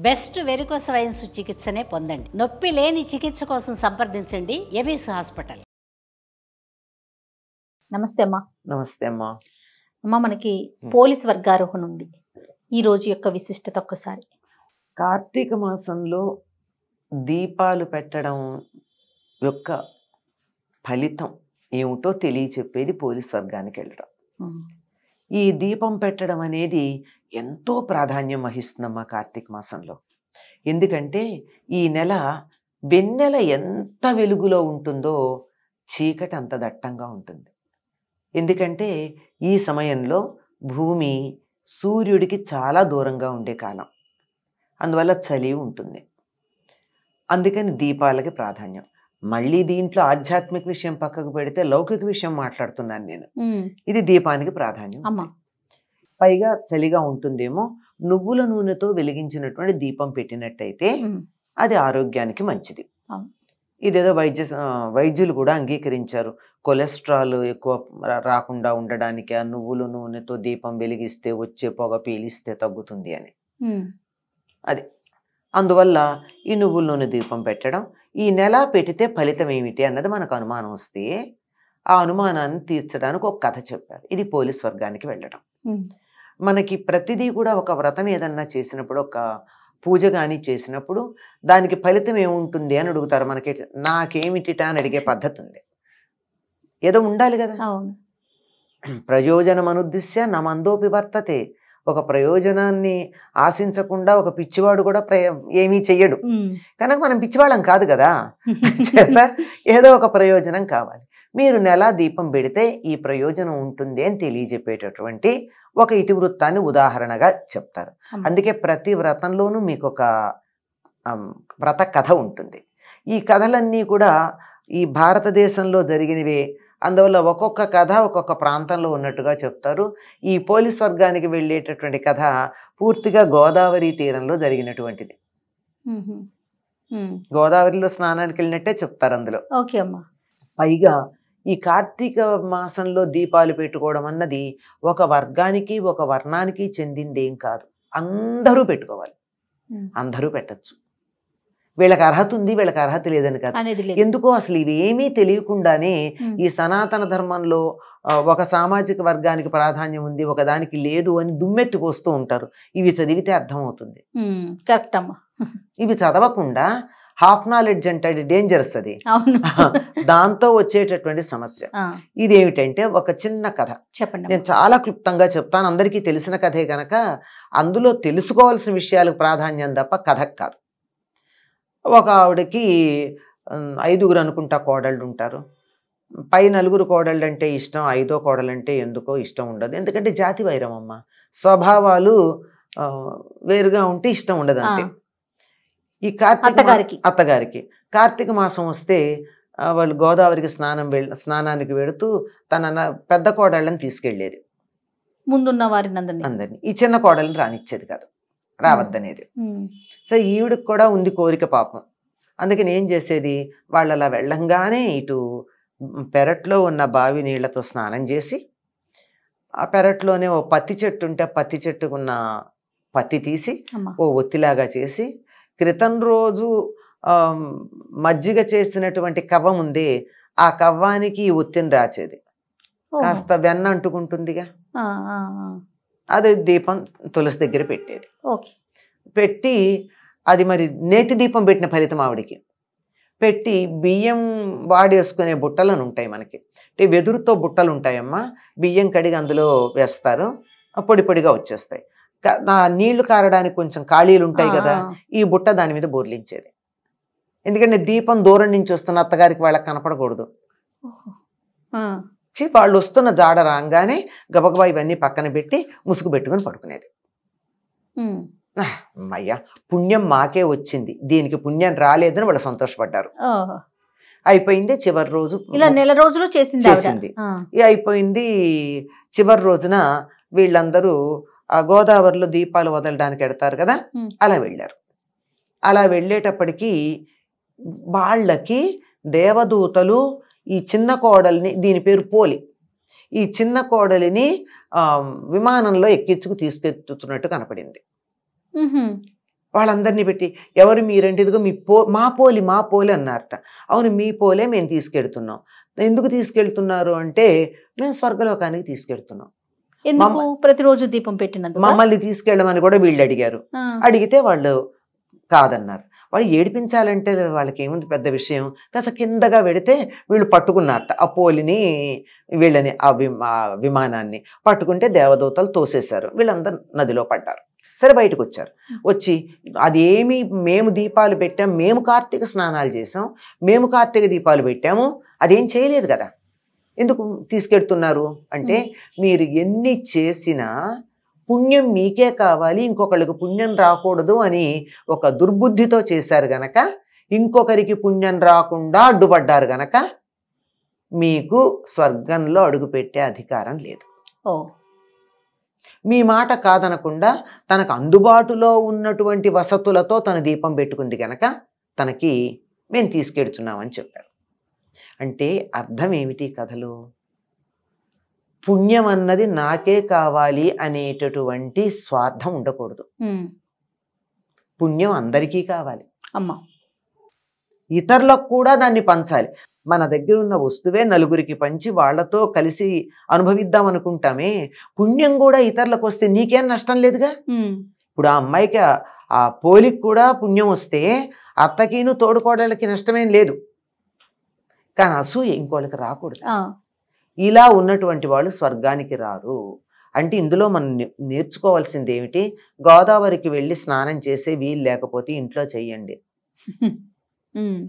Best varicose veins చికిత్సనే పొందండి. నొప్పి లేని చికిత్స కోసం సంప్రదించండి ఎబిస్ హాస్పిటల్. నమస్తే అమ్మా. నమస్తే అమ్మా. అమ్మా, మనకి పోలీస్ వర్గారోహణ ఉంది. ఈ రోజు యొక్క విశిష్టత ఒక్కసారి. కార్తీక మాసంలో దీపాలు పెట్టడం యొక్క ఫలితం ఏమిటో తెలియచెప్పేది పోలీస్ వర్గానికి వెళ్ళడం. ఈ దీపం పెట్టడం అనేది ఎంతో ప్రాధాన్యం వహిస్తుందమ్మా కార్తీక మాసంలో. ఎందుకంటే ఈ నెల వెన్నెల ఎంత వెలుగులో ఉంటుందో చీకటి అంత దట్టంగా ఉంటుంది. ఎందుకంటే ఈ సమయంలో భూమి సూర్యుడికి చాలా దూరంగా ఉండే కాలం, అందువల్ల చలి ఉంటుంది. అందుకని దీపాలకి ప్రాధాన్యం. మళ్ళీ దీంట్లో ఆధ్యాత్మిక విషయం పక్కకు పెడితే లౌకిక విషయం మాట్లాడుతున్నాను నేను. ఇది దీపానికి ప్రాధాన్యం. పైగా చలిగా ఉంటుందేమో, నువ్వుల నూనెతో వెలిగించినటువంటి దీపం పెట్టినట్టయితే అది ఆరోగ్యానికి మంచిది. ఇదేదో వైద్యులు కూడా అంగీకరించారు. కొలెస్ట్రాల్ ఎక్కువ రాకుండా ఉండడానికి ఆ నువ్వుల నూనెతో దీపం వెలిగిస్తే వచ్చే పొగ పీలిస్తే తగ్గుతుంది అని. అది అందువల్ల ఈ నువ్వుల నూనె దీపం పెట్టడం, ఈ నెల పెడితే ఫలితం ఏమిటి అన్నది మనకు అనుమానం వస్తే ఆ అనుమానాన్ని తీర్చడానికి ఒక కథ చెప్పారు. ఇది పోలీస్ వర్గానికి వెళ్ళడం. మనకి ప్రతిదీ కూడా ఒక వ్రతం ఏదన్నా చేసినప్పుడు, ఒక పూజ కానీ చేసినప్పుడు దానికి ఫలితం ఏముంటుంది అని అడుగుతారు. మనకి నాకేమిటిట అని అడిగే పద్ధతి ఉంది. ఏదో ఉండాలి కదా. ప్రయోజనం అనుద్దిశ్య నమందోపి వర్తతే. ఒక ప్రయోజనాన్ని ఆశించకుండా ఒక పిచ్చివాడు కూడా ఏమీ చెయ్యడు. కనుక మనం పిచ్చివాళ్ళం కాదు కదా. ఏదో ఒక ప్రయోజనం కావాలి. మీరు నెల దీపం పెడితే ఈ ప్రయోజనం ఉంటుంది అని తెలియజెప్పేటటువంటి ఒక ఇతివృత్తాన్ని ఉదాహరణగా చెప్తారు. అందుకే ప్రతి వ్రతంలోనూ మీకు ఒక వ్రత కథ ఉంటుంది. ఈ కథలన్నీ కూడా ఈ భారతదేశంలో జరిగినవే. అందువల్ల ఒక్కొక్క కథ ఒక్కొక్క ప్రాంతంలో ఉన్నట్టుగా చెప్తారు. ఈ పోలీస్ వర్గానికి వెళ్ళేటటువంటి కథ పూర్తిగా గోదావరి తీరంలో జరిగినటువంటిది. గోదావరిలో స్నానానికి వెళ్ళినట్టే చెప్తారు అందులో. పైగా ఈ కార్తీక మాసంలో దీపాలు పెట్టుకోవడం అన్నది ఒక వర్గానికి ఒక వర్ణానికి చెందిందేం కాదు. అందరూ పెట్టుకోవాలి, అందరూ పెట్టచ్చు. వీళ్ళకి అర్హత ఉంది, వీళ్ళకి అర్హత లేదని కాదు. ఎందుకో అసలు ఇవేమీ తెలియకుండానే ఈ సనాతన ధర్మంలో ఒక సామాజిక వర్గానికి ప్రాధాన్యం ఉంది, ఒక దానికి లేదు అని దుమ్మెత్తుకొస్తూ ఉంటారు. ఇవి చదివితే అర్థమవుతుంది. కరెక్ట్ అమ్మా. ఇవి చదవకుండా హాఫ్ నాలెడ్జ్ అంటే డేంజరస్. అది దాంతో వచ్చేటటువంటి సమస్య. ఇదేమిటంటే ఒక చిన్న కథ చెప్పండి. నేను చాలా క్లుప్తంగా చెప్తాను, అందరికీ తెలిసిన కథే కనుక అందులో తెలుసుకోవాల్సిన విషయాలకు ప్రాధాన్యం తప్ప కథకు కాదు. ఒక ఆవిడకి 5 అనుకుంటా కోడళ్ళు ఉంటారు. పై 4 కోడళ్ళు అంటే ఇష్టం, 5వ కోడలంటే ఎందుకో ఇష్టం ఉండదు. ఎందుకంటే జాతి వైరం అమ్మ, స్వభావాలు వేరుగా ఉంటే ఇష్టం ఉండదు అంతే. ఈ అత్తగారికి కార్తీక మాసం వస్తే వాళ్ళు గోదావరికి స్నానానికి వెళుతూ తన పెద్ద కోడళ్ళని తీసుకెళ్లేది, ముందున్న వారిని అందరినీ. ఈ చిన్న కోడళ్ళని రానిచ్చేది కాదు, రావద్దనేది. సో ఈవిడికి కూడా ఉంది కోరిక పాపం. అందుకని ఏం చేసేది, వాళ్ళు అలా వెళ్ళంగానే ఇటు పెరట్లో ఉన్న బావి నీళ్లతో స్నానం చేసి, ఆ పెరట్లోనే ఓ పత్తి చెట్టు ఉంటే పత్తి చెట్టుకున్న పత్తి తీసి ఓ ఒత్తిలాగా చేసి, క్రితం రోజు మజ్జిగ చేసినటువంటి కవ్వం ఉంది, ఆ కవ్వానికి ఈ ఒత్తిని రాచేది. కాస్త వెన్న అంటుకుంటుందిగా, అది దీపం తులసి దగ్గర పెట్టేది. పెట్టి అది మరి నేతి దీపం పెట్టిన ఫలితం ఆవిడికి. పెట్టి బియ్యం వాడేసుకునే బుట్టలను ఉంటాయి మనకి, అంటే వెదురుతో బుట్టలు ఉంటాయమ్మా. బియ్యం కడిగి అందులో వేస్తారు, పొడి పొడిగా వచ్చేస్తాయి. నీళ్లు కారడానికి కొంచెం ఖాళీలు ఉంటాయి కదా, ఈ బుట్ట దాని మీద బోర్లించేది. ఎందుకంటే దీపం దూరం నుంచి వస్తున్న అత్తగారికి వాళ్ళకి కనపడకూడదు. వాళ్ళు వస్తున్న జాడ రాగానే గబగబా ఇవన్నీ పక్కన పెట్టి ముసుగు పెట్టుకుని పడుకునేది. అయ్యా పుణ్యం మాకే వచ్చింది, దీనికి పుణ్యం రాలేదని వాళ్ళు సంతోషపడ్డారు. అయిపోయింది. చివరి రోజు ఇలా నెల రోజులు చేసింది. అయిపోయింది. చివరి రోజున వీళ్ళందరూ ఆ గోదావరిలో దీపాలు వదలడానికి వెడతారు కదా, అలా వెళ్ళారు. అలా వెళ్ళేటప్పటికీ వాళ్ళకి దేవదూతలు ఈ చిన్న కోడలిని, దీని పేరు పోలి, ఈ చిన్న కోడలిని విమానంలో ఎక్కించుకు తీసుకెళ్తున్నట్టు కనపడింది. వాళ్ళందరినీ పెట్టి ఎవరు మీరంటే ఇదిగో మా పోలి అన్నారట. అవును మీ పోలే మేము తీసుకెళ్తున్నాం. ఎందుకు తీసుకెళ్తున్నారు అంటే మేము స్వర్గలోకానికి తీసుకెళ్తున్నాం. ఎందుకు? ప్రతిరోజు దీపం పెట్టినందుకు. మమ్మల్ని తీసుకెళ్ళమని కూడా వీళ్ళు అడిగారు. అడిగితే వాళ్ళు కాదన్నారు. వాళ్ళు ఏడిపించాలంటే వాళ్ళకి ఏముంది పెద్ద విషయం. కాస్త కిందగా పెడితే వీళ్ళు పట్టుకున్నారట ఆ పోలిని, వీళ్ళని ఆ విమానాన్ని పట్టుకుంటే దేవదూతలు తోసేశారు. వీళ్ళందరూ నదిలో పడ్డారు. సరే బయటకు వచ్చారు. వచ్చి అదేమి మేము దీపాలు పెట్టాం, మేము కార్తీక స్నానాలు చేసాం, మేము కార్తీక దీపాలు పెట్టాము, అదేం చేయలేదు కదా, ఎందుకు తీసుకెడుతున్నారు అంటే మీరు ఎన్ని చేసినా పుణ్యం మీకే కావాలి, ఇంకొకళ్ళకి పుణ్యం రాకూడదు అని ఒక దుర్బుద్ధితో చేశారు గనక, ఇంకొకరికి పుణ్యం రాకుండా అడ్డుపడ్డారు గనక మీకు స్వర్గంలో అడుగుపెట్టే అధికారం లేదు. మీ మాట కాదనకుండా తనకు అందుబాటులో ఉన్నటువంటి వసతులతో తన దీపం పెట్టుకుంది గనక తనకి మేము తీసుకెడుతున్నామని చెప్పారు. అంటే అర్థం ఏమిటి కథలు? పుణ్యం అన్నది నాకే కావాలి అనేటటువంటి స్వార్థం ఉండకూడదు. పుణ్యం అందరికీ కావాలి అమ్మా. ఇతరులకు కూడా దాన్ని పంచాలి. మన దగ్గర ఉన్న వస్తువే నలుగురికి పంచి వాళ్లతో కలిసి అనుభవిద్దాం అనుకుంటామే, పుణ్యం కూడా ఇతరులకు వస్తే నీకేం నష్టం లేదుగా. ఇప్పుడు ఆ అమ్మాయికి ఆ పోలికి కూడా పుణ్యం వస్తే అత్తకిను తోడుకోడలకి నష్టమేం లేదు. కానీ అసూయ ఇంకోళ్ళకి రాకూడదు. ఇలా ఉన్నటువంటి వాళ్ళు స్వర్గానికి రారు. అంటే ఇందులో మనం నేర్చుకోవాల్సింది ఏమిటి? గోదావరికి వెళ్ళి స్నానం చేసే వీలు లేకపోతే ఇంట్లో చెయ్యండి.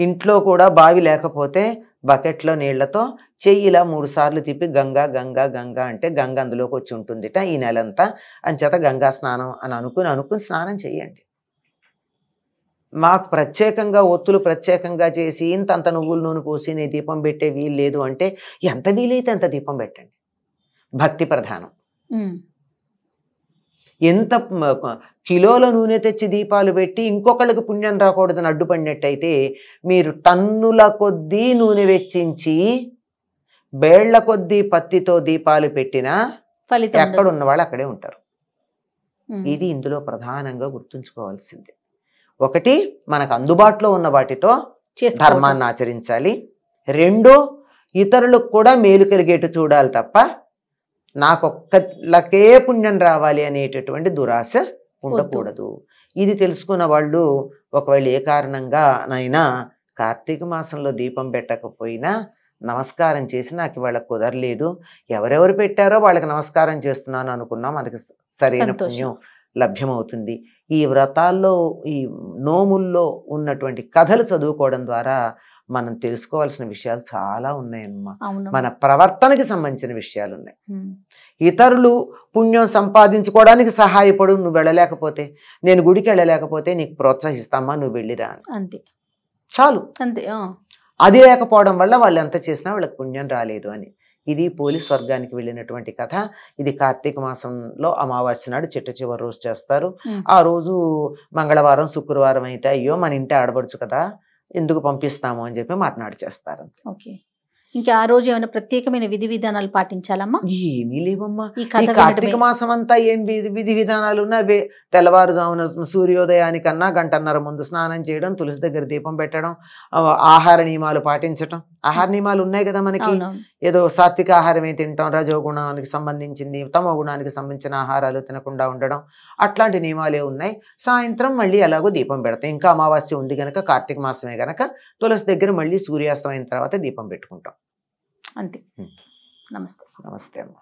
ఇంట్లో కూడా బావి లేకపోతే బకెట్లో నీళ్లతో చెయ్యిలా 3 సార్లు తిప్పి గంగా గంగా గంగా అంటే గంగ అందులోకి వచ్చి ఉంటుందిట ఈ నెలంతా. అంచేత గంగా స్నానం అని అనుకుని స్నానం చెయ్యండి. మాకు ప్రత్యేకంగా ఒత్తులు ప్రత్యేకంగా చేసి ఇంతంత నువ్వుల నూనె పోసి నీ దీపం పెట్టే వీలు లేదు అంటే ఎంత వీలైతే అంత దీపం పెట్టండి. భక్తి ప్రధానం. ఎంత కిలోల నూనె తెచ్చి దీపాలు పెట్టి ఇంకొకళ్ళకి పుణ్యం రాకూడదని అడ్డుపడినట్టయితే మీరు టన్నుల కొద్దీ నూనె వెచ్చించి బేళ్ల కొద్దీ పత్తితో దీపాలు పెట్టినా ఎక్కడున్న వాళ్ళు అక్కడే ఉంటారు. ఇది ఇందులో ప్రధానంగా గుర్తుంచుకోవాల్సింది. ఒకటి, మనకు అందుబాటులో ఉన్న వాటితో ధర్మాన్ని ఆచరించాలి. 2, ఇతరులకు కూడా మేలు కలిగేటు చూడాలి తప్ప నాకొక్కలకే పుణ్యం రావాలి అనేటటువంటి దురాశ ఉండకూడదు. ఇది తెలుసుకున్న వాళ్ళు ఒకవేళ ఏ కారణంగా నైనా కార్తీక మాసంలో దీపం పెట్టకపోయినా నమస్కారం చేసి నాకు ఇవాళ కుదరలేదు, ఎవరెవరు పెట్టారో వాళ్ళకి నమస్కారం చేస్తున్నాను అనుకున్నా మనకి సరైన పుణ్యం లభ్యమవుతుంది. ఈ వ్రతాల్లో ఈ నోముల్లో ఉన్నటువంటి కథలు చదువుకోవడం ద్వారా మనం తెలుసుకోవాల్సిన విషయాలు చాలా ఉన్నాయమ్మా. మన ప్రవర్తనకి సంబంధించిన విషయాలు ఉన్నాయి. ఇతరులు పుణ్యం సంపాదించుకోవడానికి సహాయపడు, నువ్వు వెళ్ళలేకపోతే, నేను గుడికి వెళ్ళలేకపోతే నీకు ప్రోత్సహిస్తామా, నువ్వు వెళ్ళిరా అంతే, చాలు. అంతే. అది లేకపోవడం వల్ల వాళ్ళు ఎంత చేసినా వాళ్ళకి పుణ్యం రాలేదు అని. ఇది పోలీస్ స్వర్గానికి వెళ్ళినటువంటి కథ. ఇది కార్తీక మాసంలో అమావాస్య నాడు చిట్ట చివరి రోజు చేస్తారు. ఆ రోజు మంగళవారం శుక్రవారం అయితే అయ్యో మన ఇంటి ఆడబడుచు కదా ఎందుకు పంపిస్తాము అని చెప్పి మాట్లాడి చేస్తారు. ఓకే. ఇంకా ఆ రోజు ఏమైనా ప్రత్యేకమైన విధి విధానాలు పాటించాలమ్మా? ఏమీ లేవమ్మా. ఈ కార్తీక మాసం అంతా ఏం విధి విధానాలు ఉన్నాయి? తెల్లవారుజామున సూర్యోదయానికన్నా 1.5 గంటల ముందు స్నానం చేయడం, తులసి దగ్గర దీపం పెట్టడం, ఆహార నియమాలు పాటించటం. ఆహార నియమాలు ఉన్నాయి కదా మనకి. ఏదో సాత్విక ఆహారమే తింటాం, రజోగుణానికి సంబంధించింది తమో గుణానికి సంబంధించిన ఆహారాలు తినకుండా ఉండడం, అట్లాంటి నియమాలే ఉన్నాయి. సాయంత్రం మళ్ళీ ఎలాగో దీపం పెడతాం. ఇంకా అమావాస్య ఉంది కనుక కార్తీక మాసమే కనుక తులసి దగ్గర మళ్ళీ సూర్యాస్తమైన తర్వాత దీపం పెట్టుకుంటాం. అంతే. నమస్తే. నమస్తే అమ్మా.